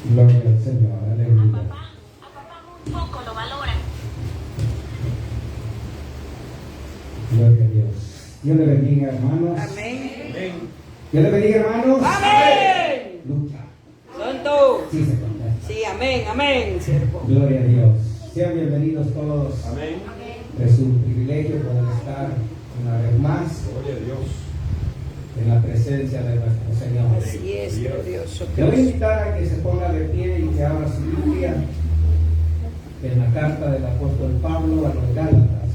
Gloria al Señor, aleluya. A papá muy poco lo valoran. Gloria a Dios. Dios le bendiga, hermanos. Amén. Dios le bendiga, hermanos. Amén. Lucha. Santo. Sí se contesta. Sí, amén, amén, siervo. Gloria a Dios. Sean bienvenidos todos. Amén. Es un privilegio poder estar una vez más Gloria a Dios. en la presencia de nuestro Señor. Así es, glorioso Le voy a Dios. invitar a que se ponga de pie y que abra su Biblia en la carta del apóstol Pablo a los Gálatas.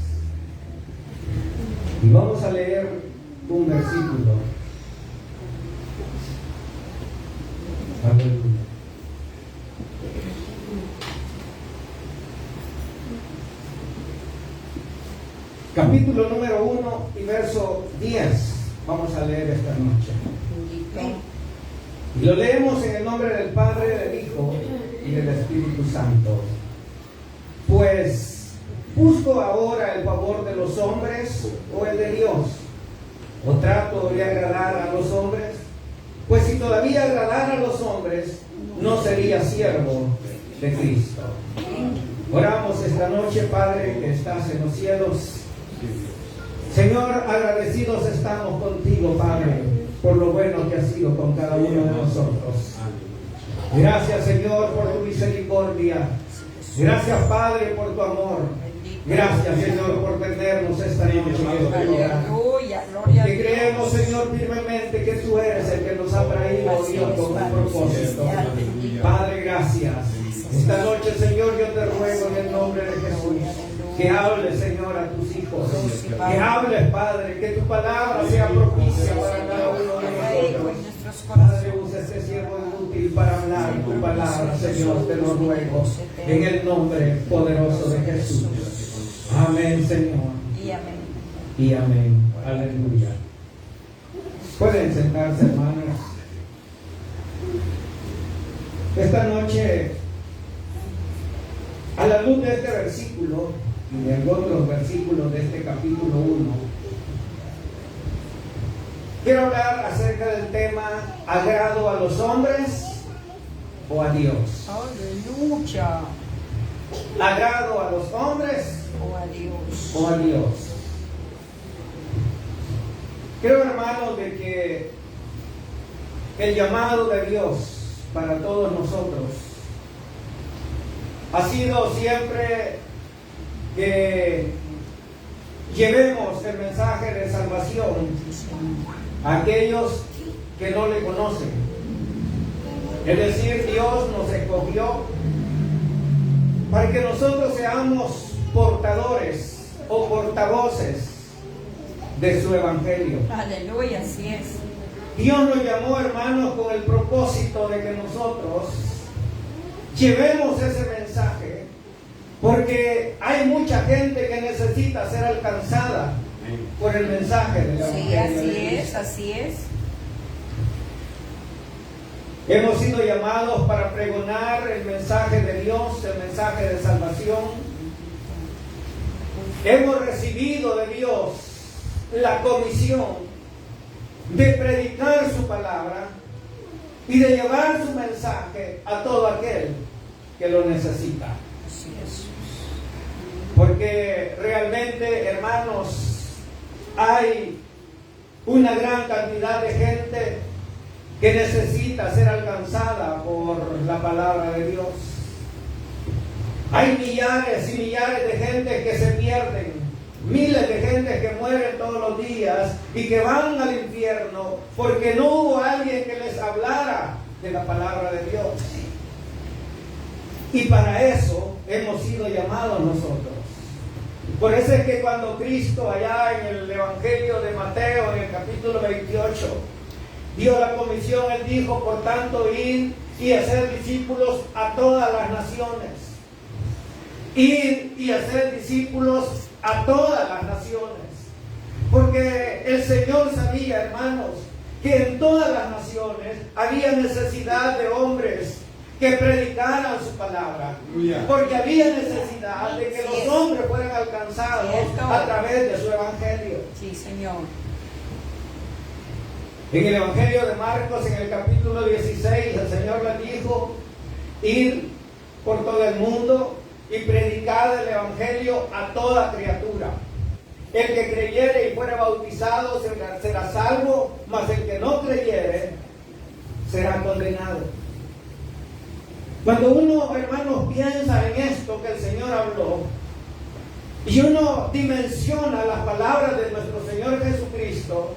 Y vamos a leer un versículo. Aleluya. Capítulo número 1 y verso 10. Vamos a leer esta noche. Y lo leemos en el nombre del Padre, del Hijo y del Espíritu Santo. Pues, ¿busco ahora el favor de los hombres o el de Dios? ¿O trato de agradar a los hombres? Pues si todavía agradara a los hombres, no sería siervo de Cristo. Oramos esta noche, Padre, que estás en los cielos. Señor, agradecidos estamos contigo, Padre, por lo bueno que has sido con cada uno de nosotros. Gracias, Señor, por tu misericordia. Gracias, Padre, por tu amor. Gracias, Señor, por tenernos esta noche en este lugar. Aleluya, gloria a Que Dios. creemos, Señor, firmemente que tú eres el que nos ha traído, Dios, con un propósito. Padre, gracias. Esta noche, Señor, yo te ruego en el nombre de Jesús que hables, Señor, a tus hijos. Que hables, Padre, que tu palabra sea propicia para cada uno de nosotros. Padre, usa este siervo útil para hablar tu palabra, Señor, te lo ruego en el nombre poderoso de Jesús. Amén, Señor. Y amén. Y amén. Aleluya. Pueden sentarse, hermanos. Esta noche, a la luz de este versículo y de otros versículos de este capítulo 1, quiero hablar acerca del tema agrado a los hombres o a Dios. Aleluya. Agrado a los hombres Oh, a Dios. o a Dios. Creo, hermanos, de que el llamado de Dios para todos nosotros ha sido siempre que llevemos el mensaje de salvación a aquellos que no le conocen. Es decir, Dios nos escogió para que nosotros seamos portadores o portavoces de su evangelio. Aleluya, así es. Dios nos llamó, hermanos, con el propósito de que nosotros llevemos ese mensaje, porque hay mucha gente que necesita ser alcanzada por el mensaje del Sí, evangelio. así de es, Cristo. así es. Hemos sido llamados para pregonar el mensaje de Dios, el mensaje de salvación. Hemos recibido de Dios la comisión de predicar su palabra y de llevar su mensaje a todo aquel que lo necesita. Así es. Porque realmente, hermanos, hay una gran cantidad de gente que necesita ser alcanzada por la palabra de Dios. Hay millares y millares de gente que se pierden, miles de gente que mueren todos los días y que van al infierno porque no hubo alguien que les hablara de la palabra de Dios. Y para eso hemos sido llamados nosotros. Por eso es que cuando Cristo, allá en el Evangelio de Mateo, en el capítulo 28, dio la comisión, Él dijo: por tanto, ir y hacer discípulos a todas las naciones. Ir y hacer discípulos a todas las naciones. Porque el Señor sabía, hermanos, que en todas las naciones había necesidad de hombres que predicaran su palabra. Porque había necesidad de que los hombres fueran alcanzados a través de su evangelio. Sí, Señor. En el Evangelio de Marcos, en el capítulo 16, el Señor les dijo ir por todo el mundo y predicar el Evangelio a toda criatura. El que creyere y fuere bautizado será salvo, mas el que no creyere será condenado. Cuando uno, hermanos, piensa en esto que el Señor habló, y uno dimensiona las palabras de nuestro Señor Jesucristo,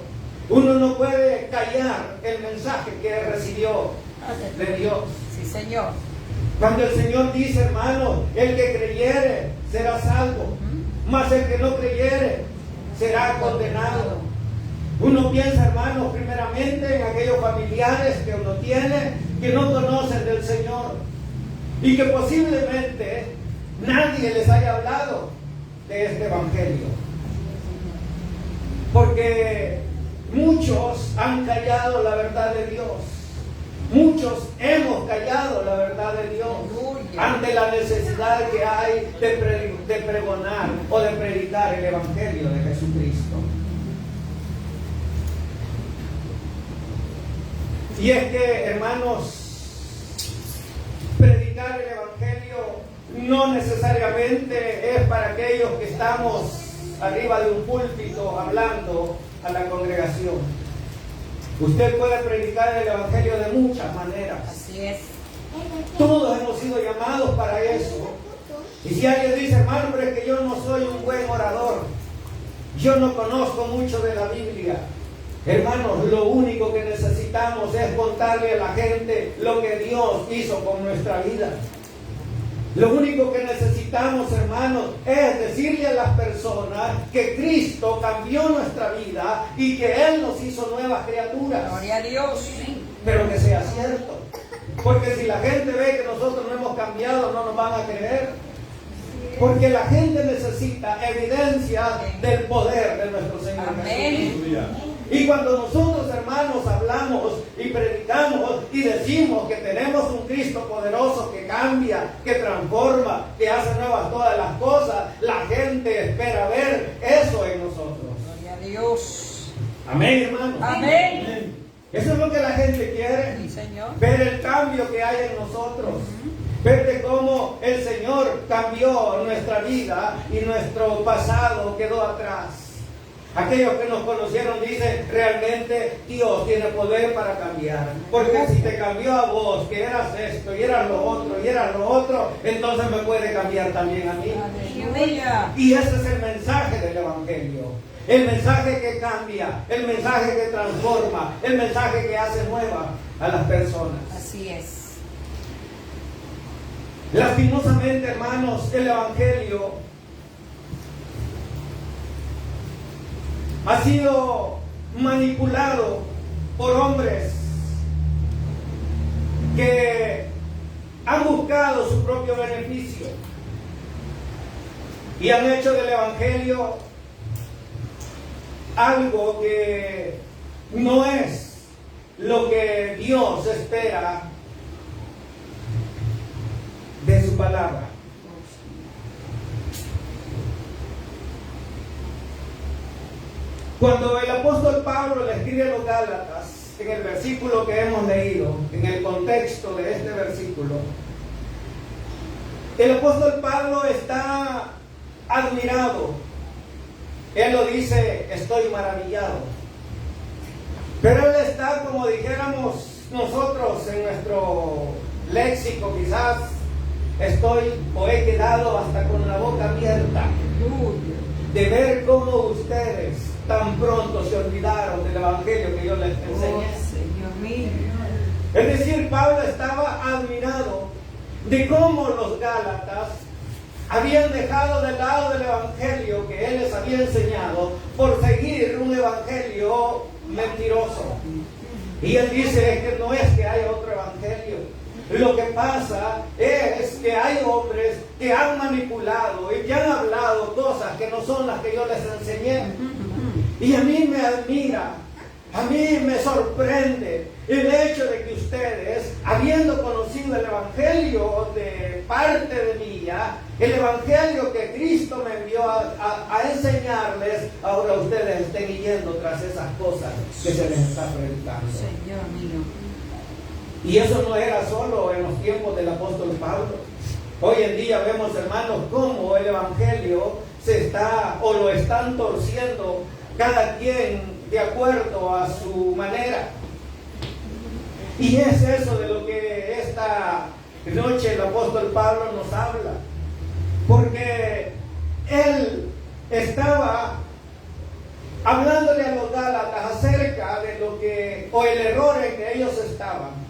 uno no puede callar el mensaje que recibió de Dios. Sí, Señor. Cuando el Señor dice, hermanos, el que creyere será salvo, mas el que no creyere será condenado. Uno piensa, hermanos, primeramente en aquellos familiares que uno tiene que no conocen del Señor y que posiblemente nadie les haya hablado de este Evangelio, porque muchos han callado la verdad de Dios. Muchos hemos callado la verdad de Dios ante la necesidad que hay de pregonar o de predicar el Evangelio de Jesucristo. Y es que, hermanos, predicar el Evangelio no necesariamente es para aquellos que estamos arriba de un púlpito hablando a la congregación. Usted puede predicar el Evangelio de muchas maneras. Así es. Todos hemos sido llamados para eso. Y si alguien dice, hermano, pero es que yo no soy un buen orador, yo no conozco mucho de la Biblia. Hermanos, lo único que necesitamos es contarle a la gente lo que Dios hizo con nuestra vida. Lo único que necesitamos, hermanos, es decirle a las personas que Cristo cambió nuestra vida y que Él nos hizo nuevas criaturas. Gloria a Dios. Pero que sea cierto. Porque si la gente ve que nosotros no hemos cambiado, no nos van a creer. Porque la gente necesita evidencia del poder de nuestro Señor Jesús. Y cuando nosotros, hermanos, hablamos y predicamos y decimos que tenemos un Cristo poderoso que cambia, que transforma, que hace nuevas todas las cosas, la gente espera ver eso en nosotros. Gloria a Dios. Amén, hermanos. Amén. Eso es lo que la gente quiere. Sí, Señor. Ver el cambio que hay en nosotros. Ver de cómo el Señor cambió nuestra vida y nuestro pasado quedó atrás. Aquellos que nos conocieron dicen, realmente Dios tiene poder para cambiar. Porque si te cambió a vos, que eras esto, y eras lo otro, entonces me puede cambiar también a mí. Aleluya. Y ese es el mensaje del Evangelio. El mensaje que cambia, el mensaje que transforma, el mensaje que hace nueva a las personas. Así es. Lastimosamente, hermanos, el Evangelio ha sido manipulado por hombres que han buscado su propio beneficio y han hecho del Evangelio algo que no es lo que Dios espera de su palabra. Cuando el apóstol Pablo le escribe a los Gálatas, en el versículo que hemos leído, en el contexto de este versículo, el apóstol Pablo está admirado. Él lo dice, estoy maravillado. Pero él está, como dijéramos nosotros en nuestro léxico quizás, estoy o he quedado hasta con la boca abierta de ver cómo ustedes tan pronto se olvidaron del Evangelio que yo les enseñé. Señor mío. Es decir, Pablo estaba admirado de cómo los Gálatas habían dejado de lado del Evangelio que él les había enseñado por seguir un Evangelio mentiroso. Y él dice que no es que haya otro Evangelio. Lo que pasa es que hay hombres que han manipulado y que han hablado cosas que no son las que yo les enseñé. Y a mí me admira, a mí me sorprende el hecho de que ustedes, habiendo conocido el Evangelio de parte de mía, el Evangelio que Cristo me envió a enseñarles, ahora ustedes estén yendo tras esas cosas que se les está predicando. Señor mío. Y eso no era solo en los tiempos del apóstol Pablo. Hoy en día vemos, hermanos, cómo el evangelio se está o lo están torciendo cada quien de acuerdo a su manera. Y es eso de lo que esta noche el apóstol Pablo nos habla. Porque él estaba hablándole a los gálatas acerca de lo que, o el error en que ellos estaban.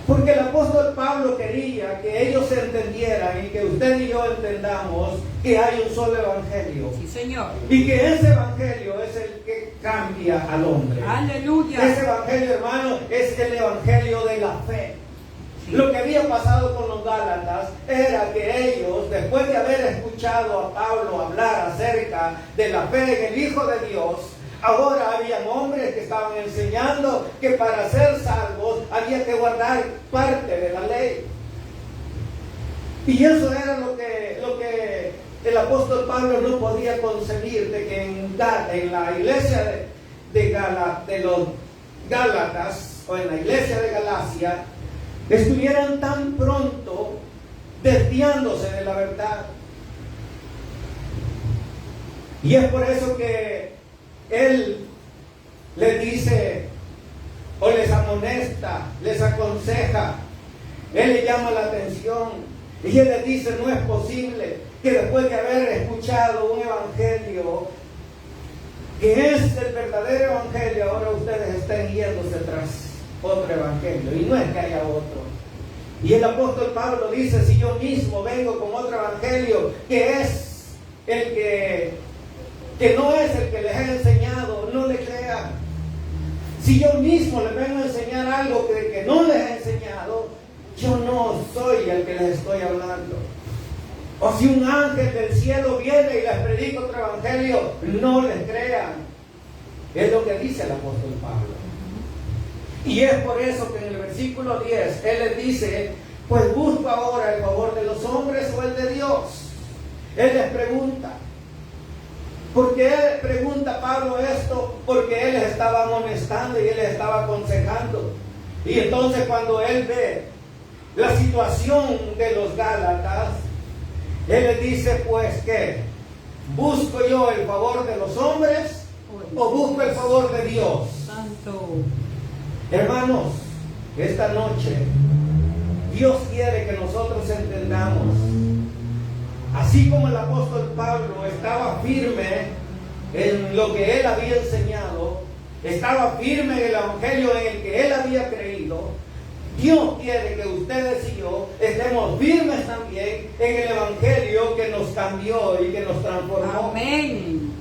Porque el apóstol Pablo quería que ellos entendieran y que usted y yo entendamos que hay un solo evangelio. Sí, Señor. Y que ese evangelio es el que cambia al hombre. Aleluya. Ese evangelio, hermano, es el evangelio de la fe. Lo que había pasado con los gálatas era que ellos, después de haber escuchado a Pablo hablar acerca de la fe en el Hijo de Dios, ahora habían hombres que estaban enseñando que para ser salvos había que guardar parte de la ley. Y eso era lo que el apóstol Pablo no podía concebir, de que en la iglesia de los Gálatas, o en la iglesia de Galacia, estuvieran tan pronto desviándose de la verdad. Y es por eso que él les dice, o les amonesta, les aconseja, él le llama la atención, y él les dice: no es posible que después de haber escuchado un evangelio que es el verdadero evangelio, ahora ustedes estén yéndose tras otro evangelio. Y no es que haya otro. Y el apóstol Pablo dice: si yo mismo vengo con otro evangelio que es el que no es el que les he enseñado, no le crean. Si yo mismo les vengo a enseñar algo que no les he enseñado, yo no soy el que les estoy hablando. O si un ángel del cielo viene y les predica otro evangelio, no les crean. Es lo que dice el apóstol Pablo. Y es por eso que en el versículo 10 él les dice: pues busco ahora el favor de los hombres o el de Dios. Él les pregunta. ¿Por qué pregunta Pablo esto? Porque él les estaba amonestando y él les estaba aconsejando. Y entonces cuando él ve la situación de los Gálatas, él les dice: pues ¿qué? ¿Busco yo el favor de los hombres o busco el favor de Dios? Santo. Hermanos, esta noche Dios quiere que nosotros entendamos, así como el apóstol Pablo estaba firme en lo que él había enseñado, estaba firme en el evangelio en el que él había creído, Dios quiere que ustedes y yo estemos firmes también en el evangelio que nos cambió y que nos transformó. Amén.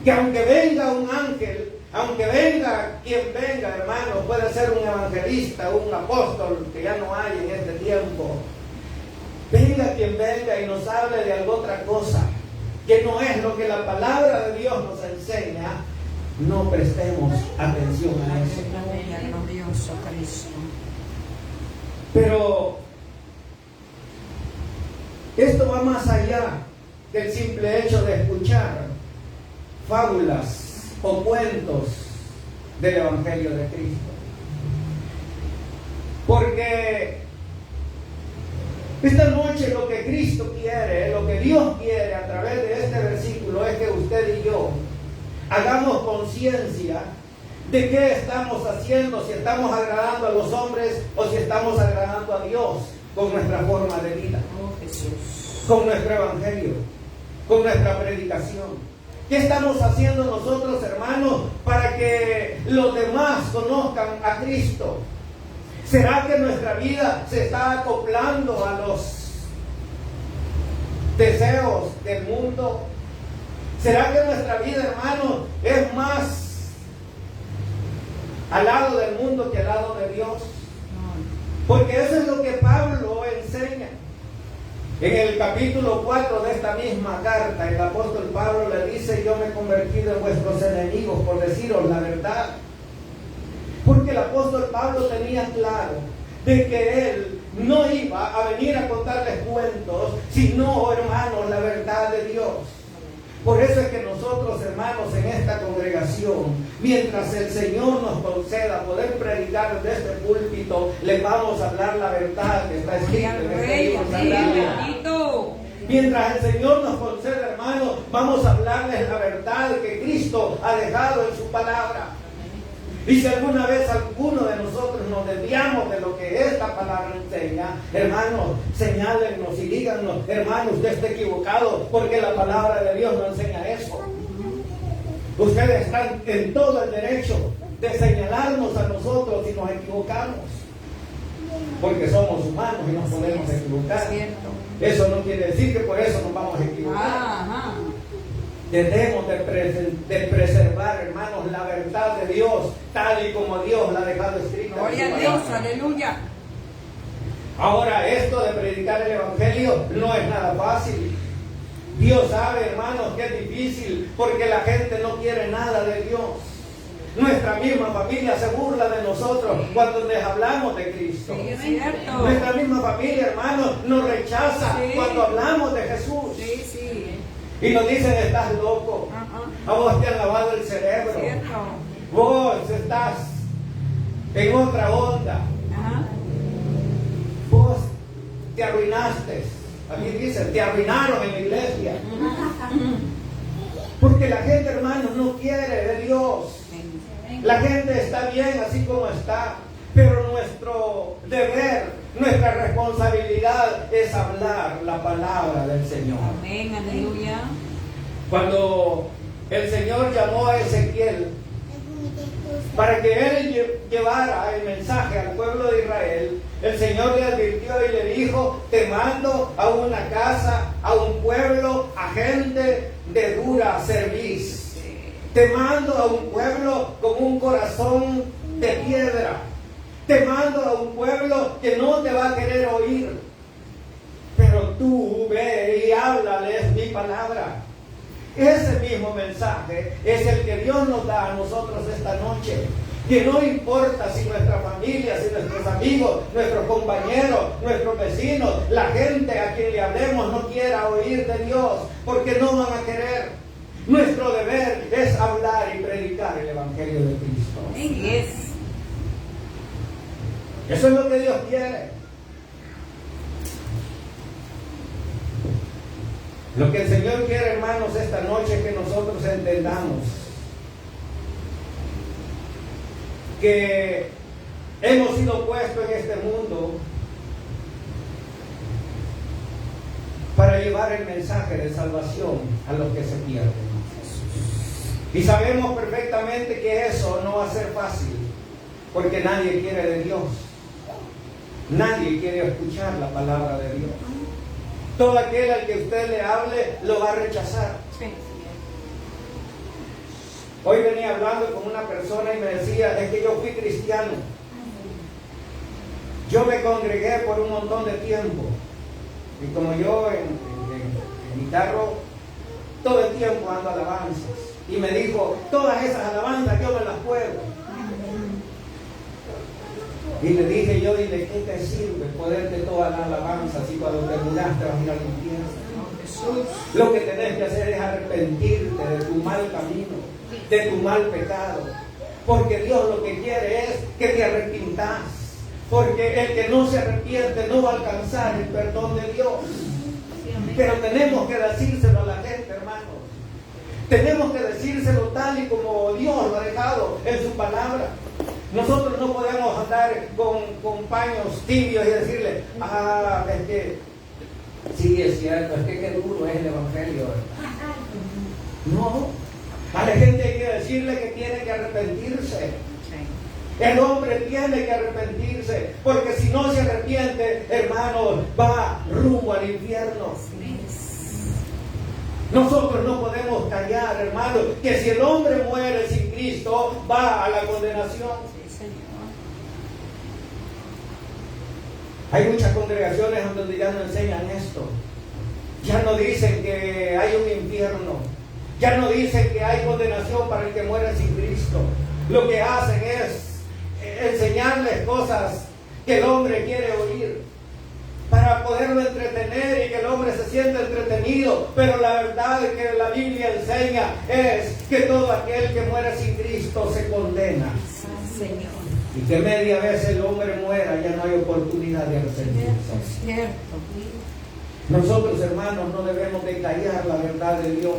Que aunque venga un ángel, aunque venga quien venga, hermano, puede ser un evangelista, un apóstol, que ya no hay en este tiempo, venga quien venga y nos hable de alguna otra cosa, que no es lo que la palabra de Dios nos enseña, no prestemos atención a eso. Aleluya, glorioso Cristo. Pero esto va más allá del simple hecho de escuchar fábulas o cuentos del Evangelio de Cristo. Porque esta noche lo que Cristo quiere, lo que Dios quiere a través de este versículo es que usted y yo hagamos conciencia de qué estamos haciendo, si estamos agradando a los hombres o si estamos agradando a Dios con nuestra forma de vida, Oh Jesús. con nuestro evangelio, con nuestra predicación. ¿Qué estamos haciendo nosotros, hermanos, para que los demás conozcan a Cristo? ¿Será que nuestra vida se está acoplando a los deseos del mundo? ¿Será que nuestra vida, hermanos, es más al lado del mundo que al lado de Dios? Porque eso es lo que Pablo enseña. En el capítulo 4 de esta misma carta, el apóstol Pablo le dice: yo me he convertido en vuestros enemigos por deciros la verdad. Porque el apóstol Pablo tenía claro de que él no iba a venir a contarles cuentos, sino, hermanos, la verdad de Dios. Por eso es que nosotros, hermanos, en esta congregación, mientras el Señor nos conceda poder predicar desde este púlpito, les vamos a hablar la verdad que está escrita en este Rey, libro amén, sagrado. bendito. Mientras el Señor nos conceda, hermanos, vamos a hablarles la verdad que Cristo ha dejado en su palabra. Y si alguna vez alguno de nosotros nos desviamos de lo que esta palabra enseña, hermanos, señálennos y díganos, hermano, usted está equivocado, porque la palabra de Dios no enseña eso. Ustedes están en todo el derecho de señalarnos a nosotros si nos equivocamos, porque somos humanos y nos podemos equivocar. Cierto. Eso no quiere decir que por eso nos vamos a equivocar. Ajá. Debemos de preservar, hermanos, la verdad de Dios, tal y como Dios la ha dejado escrita. Gloria a Dios, aleluya. Ahora, esto de predicar el Evangelio no es nada fácil. Dios sabe, hermanos, que es difícil, porque la gente no quiere nada de Dios. Nuestra misma familia se burla de nosotros cuando les hablamos de Cristo. Sí, es cierto. Nuestra misma familia, hermanos, nos rechaza cuando hablamos de Jesús. Sí, sí. Y nos dicen, estás loco. A vos te han lavado el cerebro. Cierto. Vos estás en otra onda. Ajá. Vos te arruinaste. Aquí dicen, te arruinaron en la iglesia. Porque la gente, hermanos, no quiere de Dios. La gente está bien así como está. Pero nuestro deber, nuestra responsabilidad es hablar la palabra del Señor. Amén, aleluya. Cuando el Señor llamó a Ezequiel para que él llevara el mensaje al pueblo de Israel, el Señor le advirtió y le dijo, te mando a una casa, a un pueblo, a gente de dura cerviz. Te mando a un pueblo con un corazón de piedra. Te mando a un pueblo que no te va a querer oír. Pero tú ve y háblales mi palabra. Ese mismo mensaje es el que Dios nos da a nosotros esta noche. Que no importa si nuestra familia, si nuestros amigos, nuestros compañeros, nuestros vecinos, la gente a quien le hablemos no quiera oír de Dios, porque no van a querer. Nuestro deber es hablar y predicar el Evangelio de Cristo. Sí, es. Eso es lo que Dios quiere. Lo que el Señor quiere, hermanos, esta noche es que nosotros entendamos que hemos sido puestos en este mundo para llevar el mensaje de salvación a los que se pierden. Y sabemos perfectamente que eso no va a ser fácil, porque nadie quiere de Dios. Nadie quiere escuchar la palabra de Dios. Todo aquel al que usted le hable lo va a rechazar. Sí. Hoy venía hablando con una persona y me decía, es que yo fui cristiano. Yo me congregué por un montón de tiempo. Y como yo en mi carro, todo el tiempo ando alabanzas. Y me dijo, todas esas alabanzas yo me las puedo. Y le dije yo, ¿y de qué te sirve poderte todas las alabanzas si cuando terminaste vas a ir al infierno? Lo que tenés que hacer es arrepentirte de tu mal camino, de tu mal pecado. Porque Dios lo que quiere es que te arrepintas. Porque el que no se arrepiente no va a alcanzar el perdón de Dios. Pero tenemos que decírselo a la gente, hermanos. Tenemos que decírselo tal y como Dios lo ha dejado en su palabra. Nosotros no podemos andar con paños tibios y decirle, es que sí, es cierto, es que qué duro es el Evangelio. No, a la gente hay que decirle que tiene que arrepentirse. El hombre tiene que arrepentirse, porque si no se arrepiente, hermanos, va rumbo al infierno. Nosotros no podemos callar, hermanos, que si el hombre muere sin Cristo, va a la condenación. Hay muchas congregaciones donde ya no enseñan esto. Ya no dicen que hay un infierno. Ya no dicen que hay condenación para el que muere sin Cristo. Lo que hacen es enseñarles cosas que el hombre quiere oír. para poderlo entretener y que el hombre se sienta entretenido, pero la verdad que la Biblia enseña es que todo aquel que muere sin Cristo se condena. Señor. Y que media vez el hombre muera, ya no hay oportunidad de arrepentirse. Cierto. Nosotros, hermanos, no debemos de callar la verdad de Dios.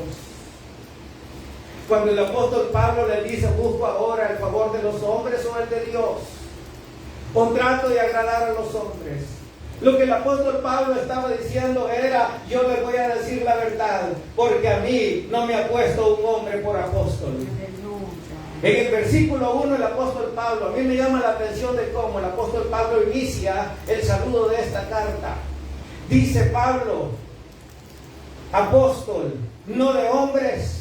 Cuando el apóstol Pablo le dice, busco ahora el favor de los hombres o el de Dios, o trato de agradar a los hombres, lo que el apóstol Pablo estaba diciendo era, yo les voy a decir la verdad, porque a mí no me ha puesto un hombre por apóstol. En el versículo 1 el apóstol Pablo, a mí me llama la atención de cómo el apóstol Pablo inicia el saludo de esta carta. Dice Pablo, apóstol, no de hombres,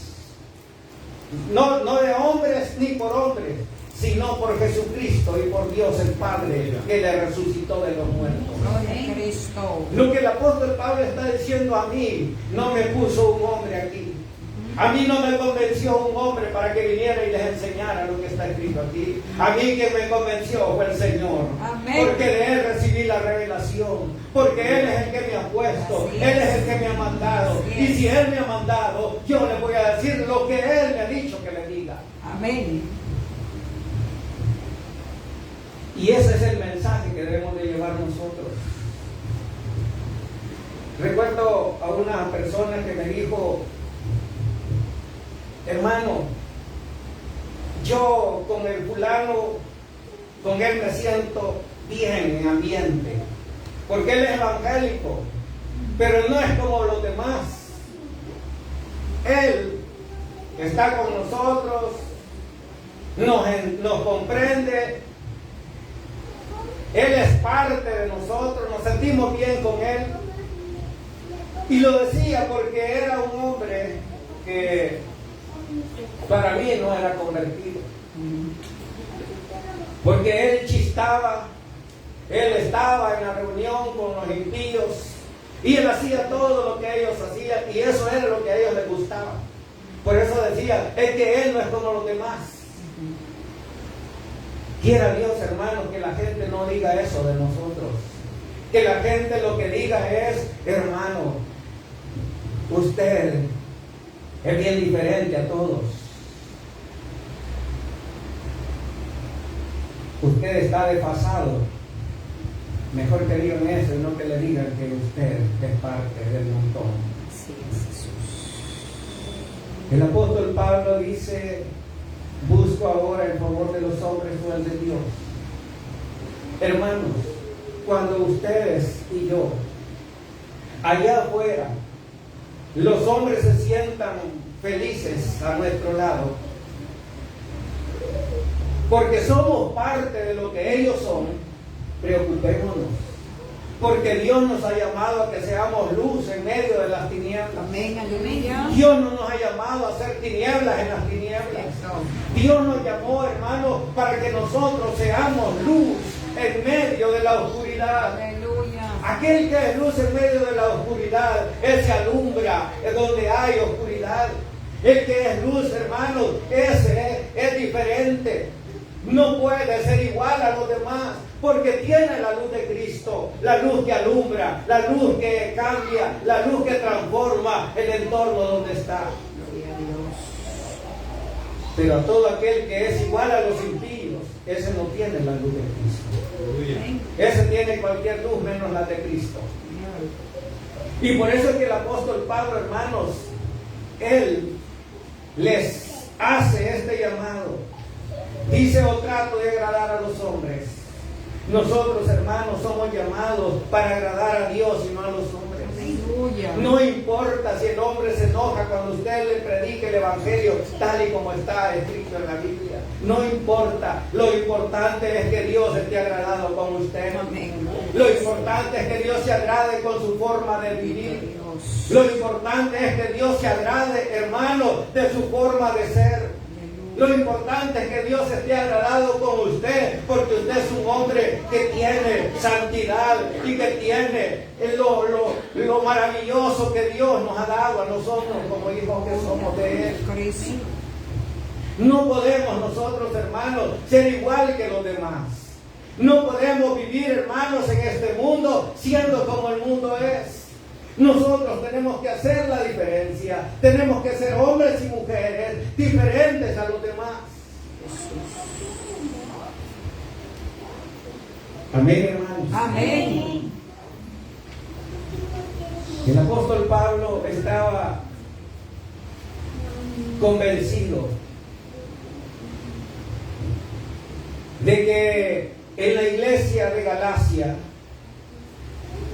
no de hombres ni por hombres, sino por Jesucristo y por Dios el Padre que le resucitó de los muertos. Gloria a Cristo. Lo que el apóstol Pablo está diciendo, a mí no me puso un hombre aquí. A mí no me convenció un hombre para que viniera y les enseñara lo que está escrito aquí. A mí quien me convenció fue el Señor. Amén. Porque de Él recibí la revelación. Porque Él es el que me ha puesto. Así Él es. es el que me ha mandado. Así Y es. si Él me ha mandado, yo le voy a decir lo que Él me ha dicho que le diga. Amén. Y ese es el mensaje que debemos de llevar nosotros. Recuerdo a una persona que me dijo, hermano, yo con el fulano, con él me siento bien en ambiente, porque él es evangélico, pero no es como los demás. Él está con nosotros, nos comprende, él es parte de nosotros, nos sentimos bien con él. Y lo decía porque era un hombre que para mí no era convertido, porque él chistaba, él estaba en la reunión con los impíos y él hacía todo lo que ellos hacían y eso era lo que a ellos les gustaba. Por eso decía, es que él no es como los demás. Quiera Dios, hermanos, que la gente no diga eso de nosotros, que la gente lo que diga es, hermano, usted es bien diferente a todos. Usted está desfasado. Mejor que digan eso y no que le digan que usted es parte del montón. Así es, Jesús. El apóstol Pablo dice, busco ahora el favor de los hombres o el de Dios. Hermanos, cuando ustedes y yo, allá afuera, los hombres se sientan felices a nuestro lado, porque somos parte de lo que ellos son, preocupémonos, porque Dios nos ha llamado a que seamos luz en medio de las tinieblas. Amén, aleluya. Dios no nos ha llamado a ser tinieblas en las tinieblas. Dios nos llamó, hermanos, para que nosotros seamos luz en medio de la oscuridad. Aleluya. Aquel que es luz en medio de la oscuridad, Él se alumbra en donde hay oscuridad. El que es luz, hermanos, ese es diferente. No puede ser igual a los demás, porque tiene la luz de Cristo, la luz que alumbra, la luz que cambia, la luz que transforma el entorno donde está. Gloria a Dios. Pero a todo aquel que es igual a los impíos, ese no tiene la luz de Cristo. Amén. Ese tiene cualquier luz menos la de Cristo. Y por eso es que el apóstol Pablo, hermanos, él les hace este llamado. Dice, o trato de agradar a los hombres. Nosotros, hermanos, somos llamados para agradar a Dios y no a los hombres. Aleluya. No importa si el hombre se enoja cuando usted le predique el evangelio tal y como está escrito en la Biblia. No importa. Lo importante es que Dios esté agradado con usted. Amén. Lo importante es que Dios se agrade con su forma de vivir. Lo importante es que Dios se agrade, hermano, de su forma de ser. Lo importante es que Dios esté agradado con usted, porque usted es un hombre que tiene santidad y que tiene lo maravilloso que Dios nos ha dado a nosotros como hijos que somos de Él. No podemos nosotros, hermanos, ser igual que los demás. No podemos vivir, hermanos, en este mundo siendo como el mundo es. Nosotros tenemos que hacer la diferencia. Tenemos que ser hombres y mujeres diferentes a los demás. Amén, hermanos. Amén. El apóstol Pablo estaba convencido de que en la iglesia de Galacia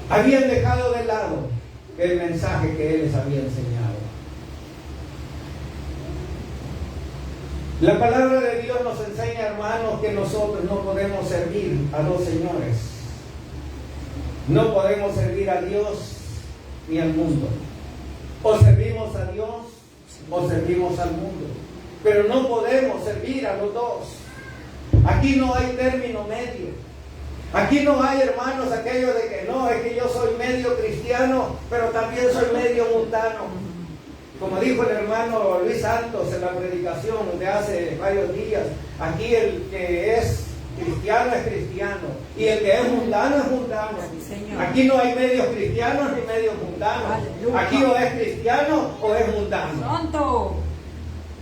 habían dejado de lado el mensaje que él les había enseñado. La palabra de Dios nos enseña, hermanos, que nosotros no podemos servir a dos señores. No podemos servir a Dios ni al mundo. O servimos a Dios o servimos al mundo. Pero no podemos servir a los dos. Aquí no hay término medio. Aquí no hay, hermanos, aquello de que no, es que yo soy medio cristiano, pero también soy medio mundano. Como dijo el hermano Luis Santos en la predicación de hace varios días, aquí el que es cristiano es cristiano y el que es mundano es mundano. Aquí no hay medios cristianos ni medios mundanos. Aquí o es cristiano o es mundano. Santo.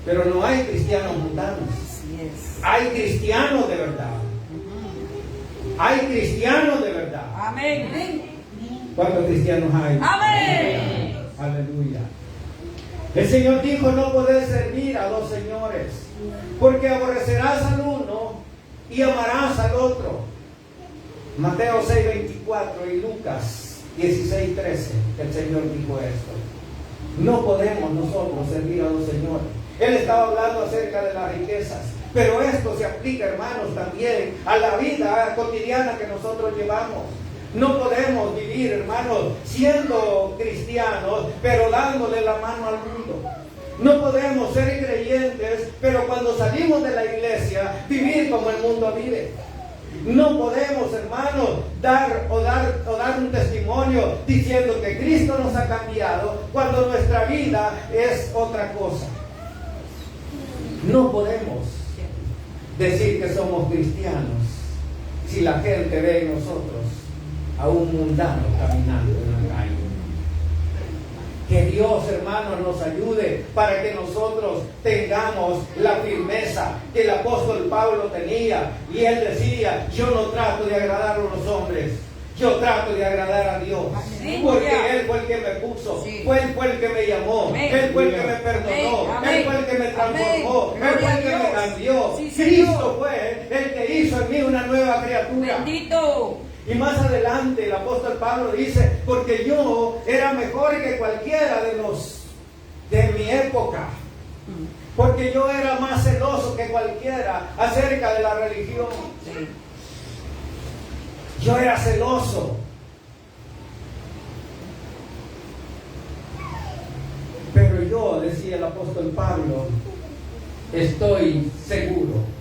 Pero no hay cristianos mundanos. Hay cristianos de verdad. Hay cristianos de verdad. Amén. ¿Cuántos cristianos hay? Amén. Aleluya. El Señor dijo: no podés servir a dos señores, porque aborrecerás al uno y amarás al otro. Mateo 6:24 y Lucas 16:13, el Señor dijo esto. No podemos nosotros servir a dos señores. Él estaba hablando acerca de las riquezas, pero esto se aplica, hermanos, también a la vida cotidiana que nosotros llevamos. No podemos vivir, hermanos, siendo cristianos, pero dándole la mano al mundo. No podemos ser creyentes, pero cuando salimos de la iglesia, vivir como el mundo vive. No podemos, hermanos, dar un testimonio diciendo que Cristo nos ha cambiado cuando nuestra vida es otra cosa. No podemos decir que somos cristianos si la gente ve en nosotros a un mundano caminando en la calle. Que Dios, hermanos, nos ayude para que nosotros tengamos la firmeza que el apóstol Pablo tenía. Y él decía: yo no trato de agradar a los hombres, yo trato de agradar a Dios. Porque Él fue el que me puso, Él fue el que me llamó, Él fue el que me perdonó, Él fue el que me transformó, Él fue el que me cambió. Cristo fue el que hizo en mí una nueva criatura. Bendito. Y más adelante el apóstol Pablo dice: porque yo era mejor que cualquiera de mi época. Porque yo era más celoso que cualquiera acerca de la religión. Yo era celoso. Pero yo, decía el apóstol Pablo, estoy seguro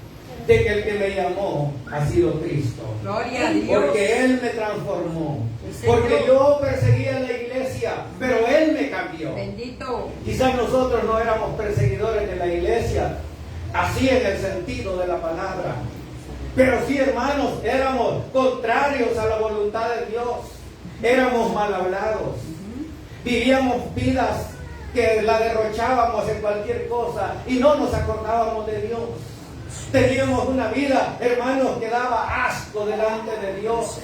de que el que me llamó ha sido Cristo. Gloria a Dios. Porque Él me transformó. Porque yo perseguía la iglesia, pero Él me cambió. Bendito. Quizás nosotros no éramos perseguidores de la iglesia, así en el sentido de la palabra. Pero sí, hermanos, éramos contrarios a la voluntad de Dios. Éramos mal hablados. Vivíamos vidas que la derrochábamos en cualquier cosa y no nos acordábamos de Dios. Teníamos una vida, hermanos, que daba asco delante de Dios.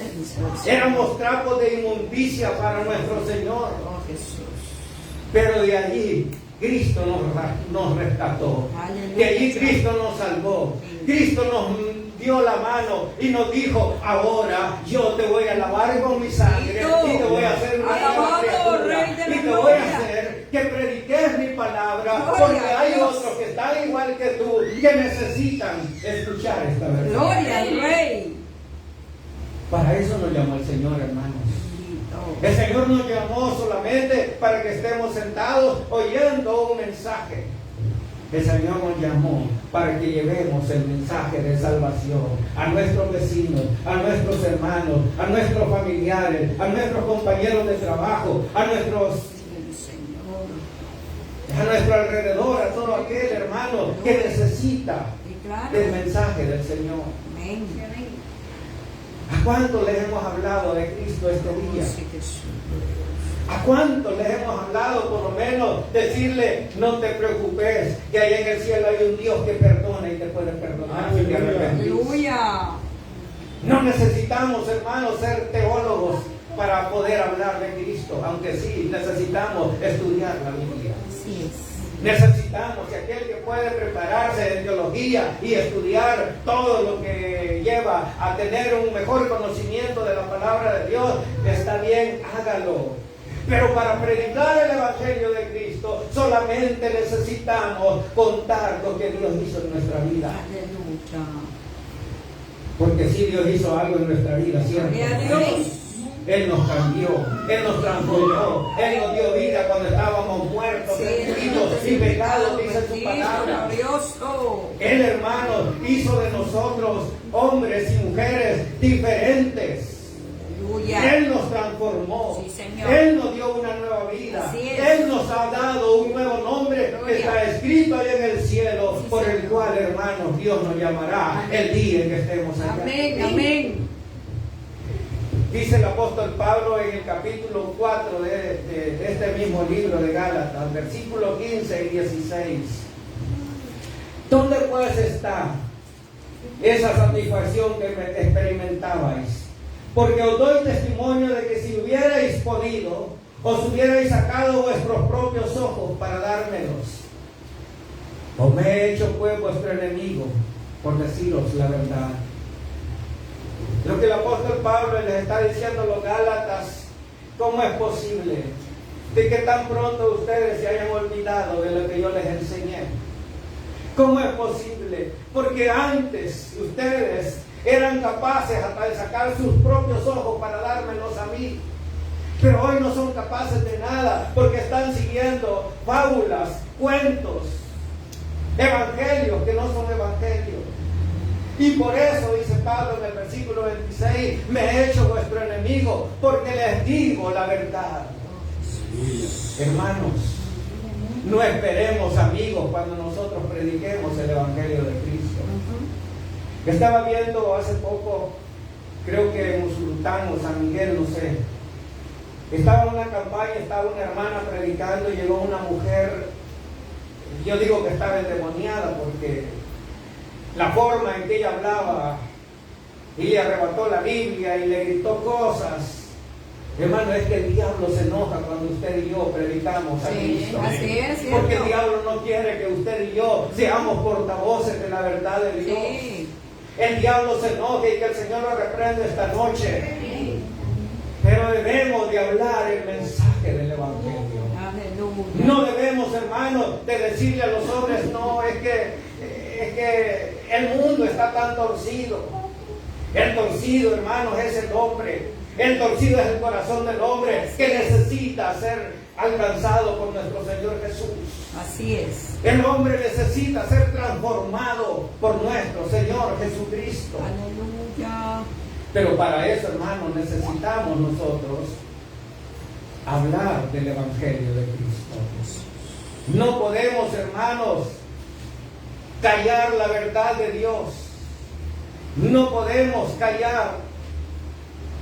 Éramos trapos de inmundicia para nuestro Señor. Pero de allí Cristo nos rescató. De allí Cristo nos salvó. Cristo nos dio la mano y nos dijo: ahora yo te voy a lavar con mi sangre y te voy a hacer una nueva criatura y te voy a hacer que prediques mi palabra, porque hay otros que están igual que tú, que necesitan escuchar esta verdad. Gloria al Rey. Para eso nos llamó el Señor, hermanos. El Señor nos llamó solamente para que estemos sentados oyendo un mensaje. El Señor nos llamó para que llevemos el mensaje de salvación a nuestros vecinos, a nuestros hermanos, a nuestros familiares, a nuestros compañeros de trabajo, a nuestro alrededor, a todo aquel hermano que necesita el mensaje del Señor. ¿A cuántos les hemos hablado de Cristo este día? ¿A cuántos les hemos hablado, por lo menos, decirle, no te preocupes, que allá en el cielo hay un Dios que perdona y te puede perdonar si te arrepientes? Aleluya. No necesitamos, hermanos, ser teólogos para poder hablar de Cristo, aunque sí necesitamos estudiar la Biblia. Así es. Necesitamos que aquel que puede prepararse en teología y estudiar todo lo que lleva a tener un mejor conocimiento de la palabra de Dios, está bien, hágalo. Pero para predicar el Evangelio de Cristo solamente necesitamos contar lo que Dios hizo en nuestra vida. Aleluya. Porque si Dios hizo algo en nuestra vida, ¿cierto? Gloria a Dios. Él nos cambió, Él nos transformó, Él nos dio vida cuando estábamos muertos, perdidos y pecados, dice su palabra. Glorioso. Él, hermanos, hizo de nosotros hombres y mujeres diferentes. Aleluya. Él nos transformó. Sí, Señor. Él nos dio una nueva vida. Así es. Él nos ha dado un nuevo nombre que Gloria. está escrito ahí en el cielo, Sí, por el Señor. cual, hermanos, Dios nos llamará el día en que estemos allá. Amén, amén. Dice el apóstol Pablo en el capítulo 4 de este mismo libro de Gálatas, versículos 15 y 16. ¿Dónde pues está esa satisfacción que experimentabais? Porque os doy testimonio de que si hubierais podido, os hubierais sacado vuestros propios ojos para dármelos. Os me he hecho pues vuestro enemigo, por deciros la verdad. Lo que el apóstol Pablo les está diciendo a los Gálatas, ¿cómo es posible de que tan pronto ustedes se hayan olvidado de lo que yo les enseñé? ¿Cómo es posible? Porque antes ustedes eran capaces hasta de sacar sus propios ojos para dármelos a mí. Pero hoy no son capaces de nada porque están siguiendo fábulas, cuentos, evangelios que no son evangelios. Y por eso dice Pablo en el versículo 26, me he hecho vuestro enemigo porque les digo la verdad. Hermanos, no esperemos amigos cuando nosotros prediquemos el Evangelio de Cristo. Estaba viendo hace poco, creo que en Usulután o San Miguel, no sé, estaba en una campaña, estaba una hermana predicando y llegó una mujer, yo digo que estaba endemoniada porque la forma en que ella hablaba y le arrebató la Biblia y le gritó cosas. Hermano, es que el diablo se enoja cuando usted y yo predicamos a Cristo. Así es, ¿cierto? Porque el diablo no quiere que usted y yo seamos portavoces de la verdad de Dios. Sí. El diablo se enoja y que el Señor lo reprenda esta noche. Pero debemos de hablar el mensaje del Evangelio. Aleluya. No debemos, hermanos, de decirle a los hombres, no, es que el mundo está tan torcido. El torcido, hermanos, es el hombre. El torcido es el corazón del hombre que necesita ser alcanzado por nuestro Señor Jesús. Así es. El hombre necesita ser transformado por nuestro Señor Jesucristo. Aleluya. Pero para eso, hermanos, necesitamos nosotros hablar del Evangelio de Cristo. No podemos, hermanos, callar la verdad de Dios. No podemos callar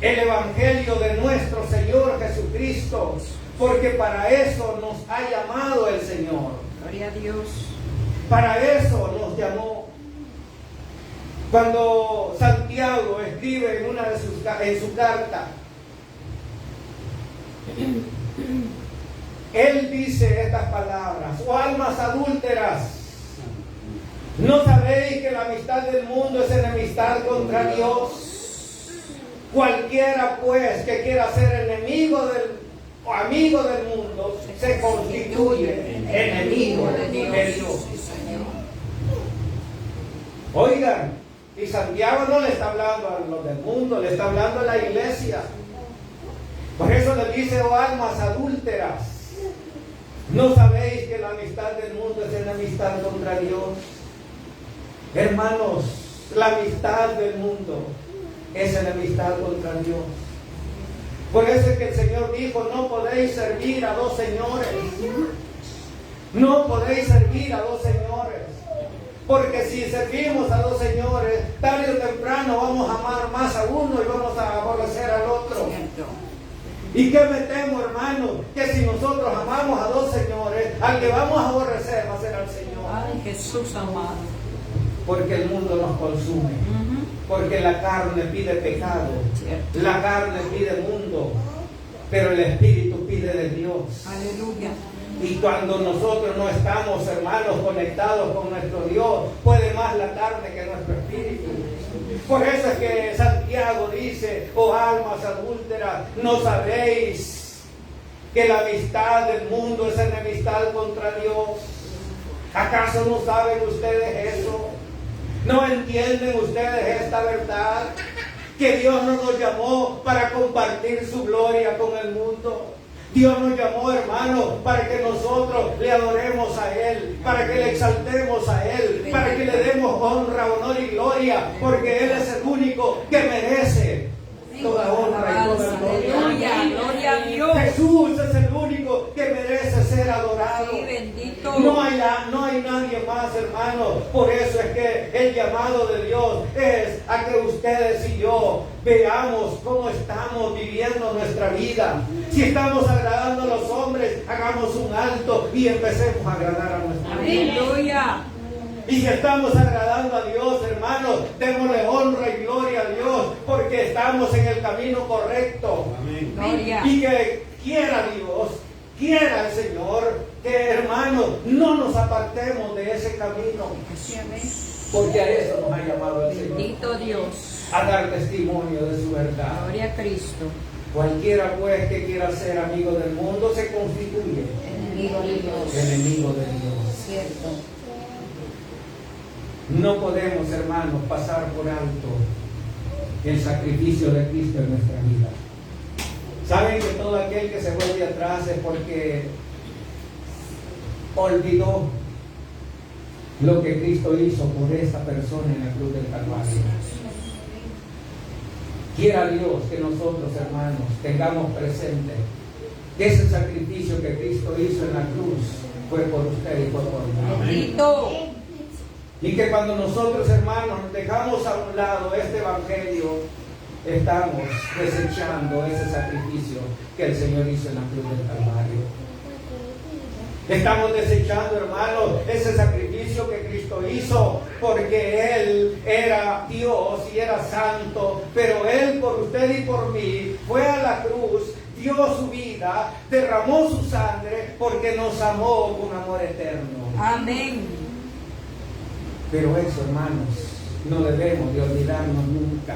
el Evangelio de nuestro Señor Jesucristo, porque para eso nos ha llamado el Señor. Gloria a Dios. Para eso nos llamó. Cuando Santiago escribe en su carta, él dice estas palabras: oh almas adúlteras, ¿no sabéis que la amistad del mundo es enemistad contra Dios? Cualquiera pues que quiera ser enemigo o amigo del mundo se constituye enemigo de Dios. Oigan, y Santiago no le está hablando a los del mundo, le está hablando a la iglesia. Por eso le dice: oh almas adúlteras, ¿no sabéis que la amistad del mundo es enemistad contra Dios? Hermanos, la amistad del mundo es enemistad contra Dios. Por eso es que el Señor dijo: no podéis servir a dos señores. No podéis servir a dos señores. Porque si servimos a dos señores, tarde o temprano vamos a amar más a uno y vamos a aborrecer al otro. Cierto. ¿Y qué me temo, hermano? Que si nosotros amamos a dos señores, al que vamos a aborrecer va a ser al Señor. Ay, Jesús amado. Porque el mundo nos consume. Porque la carne pide pecado. Cierto. La carne pide mundo. Pero el Espíritu pide de Dios. Aleluya. Y cuando nosotros no estamos, hermanos, conectados con nuestro Dios, puede más la carne que nuestro espíritu. Por eso es que Santiago dice: oh almas adúlteras, ¿no sabéis que la amistad del mundo es enemistad contra Dios? ¿Acaso no saben ustedes eso? ¿No entienden ustedes esta verdad? Que Dios no nos llamó para compartir su gloria con el mundo. Dios nos llamó, hermano, para que nosotros le adoremos a Él, para que le exaltemos a Él, para que le demos honra, honor y gloria, porque Él es el único que merece toda honra y toda gloria. Aleluya, gloria a Dios. Jesús es el único que merece ser adorado. Sí, bendito. No hay nadie más, hermano. Por eso es que el llamado de Dios es a que ustedes y yo veamos cómo estamos viviendo nuestra vida. Si estamos agradando a los hombres, hagamos un alto y empecemos a agradar a nuestro Dios. Aleluya. Y si estamos agradando a Dios, hermanos, démosle honra y gloria a Dios, porque estamos en el camino correcto. Gloria. Y que quiera Dios, quiera el Señor, que, hermanos, no nos apartemos de ese camino, porque a eso nos ha llamado el Señor, Bendito Dios. a dar testimonio de su verdad. Gloria a Cristo. Cualquiera pues que quiera ser amigo del mundo se constituye Enemigo de Dios. enemigo de Dios. Cierto. No podemos, hermanos, pasar por alto el sacrificio de Cristo en nuestra vida. Saben que todo aquel que se vuelve atrás es porque olvidó lo que Cristo hizo por esa persona en la cruz del Calvario. Quiera Dios que nosotros, hermanos, tengamos presente que ese sacrificio que Cristo hizo en la cruz fue por usted y fue por mí. Bendito. Y que cuando nosotros, hermanos, dejamos a un lado este evangelio, estamos desechando ese sacrificio que el Señor hizo en la cruz del Calvario. Estamos desechando, hermanos, ese sacrificio que Cristo hizo, porque Él era Dios y era santo, pero Él por usted y por mí fue a la cruz, dio su vida, derramó su sangre, porque nos amó con amor eterno. Amén. Pero eso, hermanos, no debemos de olvidarnos nunca.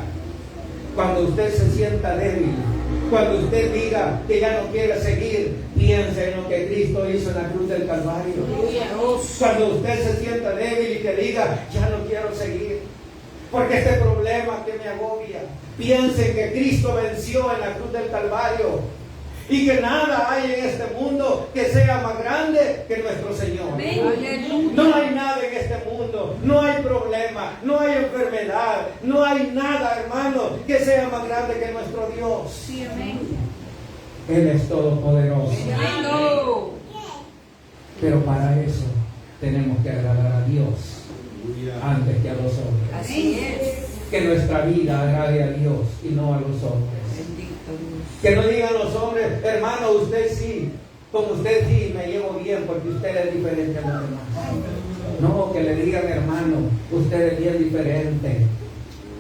Cuando usted se sienta débil, cuando usted diga que ya no quiere seguir, piense en lo que Cristo hizo en la cruz del Calvario. Cuando usted se sienta débil y que diga, ya no quiero seguir, porque este problema que me agobia, piense que Cristo venció en la cruz del Calvario. Y que nada hay en este mundo que sea más grande que nuestro Señor. No hay nada en este mundo, no hay problema, no hay enfermedad, no hay nada, hermano, que sea más grande que nuestro Dios. Sí, amén. Él es todopoderoso. Bendito. Pero para eso tenemos que agradar a Dios antes que a los hombres. Así es. Que nuestra vida agrade a Dios y no a los hombres. Bendito Dios. Que no digan los hombres, hermano, usted sí, con usted sí me llevo bien porque usted es diferente a los demás. No, que le digan, hermano, usted es bien diferente.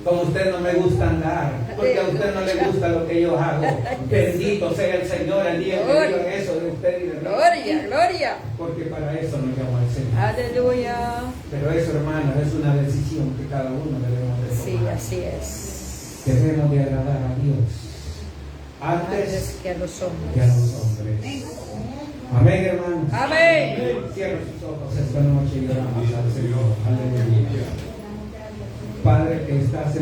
Con usted no me gusta andar, porque a usted no le gusta lo que yo hago. Bendito sea el Señor el día que digan eso de usted y de mí. Gloria, gloria. Porque para eso nos llamó el Señor. Aleluya. Pero eso, hermano, es una decisión que cada uno debemos de Sí, tomar. así es. Debemos de agradar a Dios Antes que a los que a hombres. los hombres. Amén, hermanos. Amén. Cierra sus ojos esta noche y oramos al Señor. Aleluya. Padre que estás en